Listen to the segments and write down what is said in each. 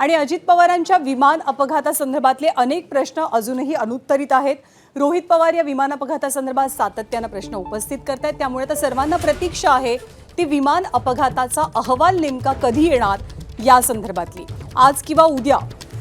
आणि अजित पवारांच्या विमान अपघातासंदर्भातले अनेक प्रश्न अजूनही अनुत्तरित आहेत। रोहित पवार या विमान अपघातासंदर्भात सातत्याने प्रश्न उपस्थित करतात, त्यामुळे आता सर्वांना प्रतीक्षा आहे ती विमान अपघाताचा अहवाल नेमका कधी येणार या संदर्भातली। आज किंवा उद्या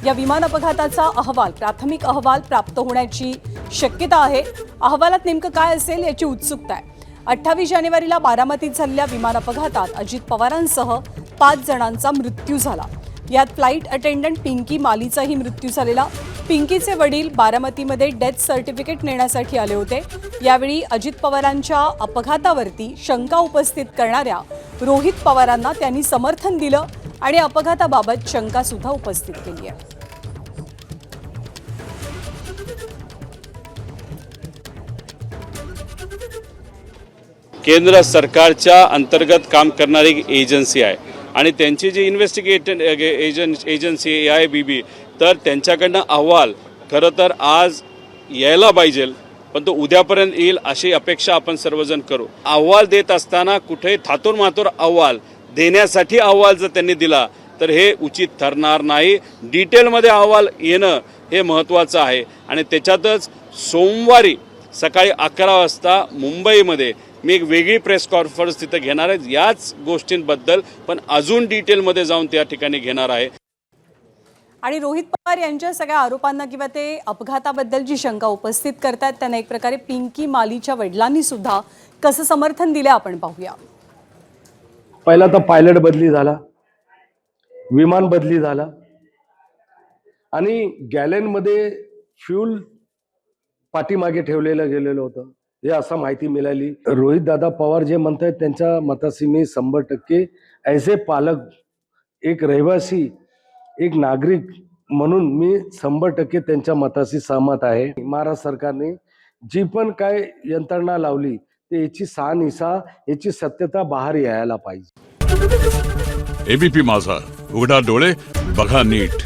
या विमान अपघाताचा अहवाल, प्राथमिक अहवाल प्राप्त होण्याची शक्यता आहे। अहवालात नेमकं काय असेल याची उत्सुकता आहे। 28 जानेवारीला बारामतीत झालेल्या विमान अपघातात अजित पवारांसह 5 जणांचा मृत्यू झाला। यात फ्लाइट अटेंडंट पिंकी मालीचाही मृत्यू झालेला। पिंकीचे वडील बारामतीमध्ये डेथ सर्टिफिकेट नेण्यासाठी आले होते। यावेळी अजित पवारांच्या अपघातावरती शंका उपस्थित करणाऱ्या रोहित पवारांना त्यांनी समर्थन दिलं आणि अपघाताबाबत शंका सुद्धा उपस्थित केली आहे। केंद्र सरकारच्या अंतर्गत काम करणारी एक एजन्सी आहे आणि त्यांची जी एजन्सी AIBB, तर त्यांच्याकडनं अहवाल खरं तर आज यायला पाहिजे, पण तो उद्यापर्यंत येईल अशी अपेक्षा आपण सर्वजण करू। अहवाल देत असताना कुठे थातूर मातूर अहवाल देण्यासाठी अहवाल जर त्यांनी दिला तर हे उचित ठरणार नाही। डिटेलमध्ये अहवाल येणं हे महत्त्वाचं आहे आणि त्याच्यातच सोमवारी सकाळी 11 वाजता मुंबईमध्ये मी एक वेगळी प्रेस कॉन्फरन्स तिथे घेणार आहे याच गोष्टींबद्दल, पण अजून डिटेलमध्ये जाऊन त्या ठिकाणी घेणार आहे। आणि रोहित पवार यांच्या सगळ्या आरोपांना किंवा ते अपघाताबद्दल जी शंका उपस्थित करतात त्यांना एक प्रकारे पिंकी मालीच्या वडिलांनी सुद्धा कसं समर्थन दिलं आपण पाहूया। पहिला तर पायलट बदली झाला, विमान बदली झाला आणि गॅलेनमध्ये फ्यूल पाठीमागे ठेवलेलं गेलेलं होतं हे असं माहिती मिळाली। रोहित दादा पवार जे म्हणतात त्यांच्या मताशी मी 100% ॲज ए पालक, एक रहिवासी, एक नागरिक म्हणून मी 100% त्यांच्या मताशी सहमत आहे। महाराष्ट्र सरकारने जी पण काय यंत्रणा लावली ते याची शहानिशा, याची सत्यता बाहेर यायला पाहिजे। ABP माझा, उघडा डोळे बघा नीट।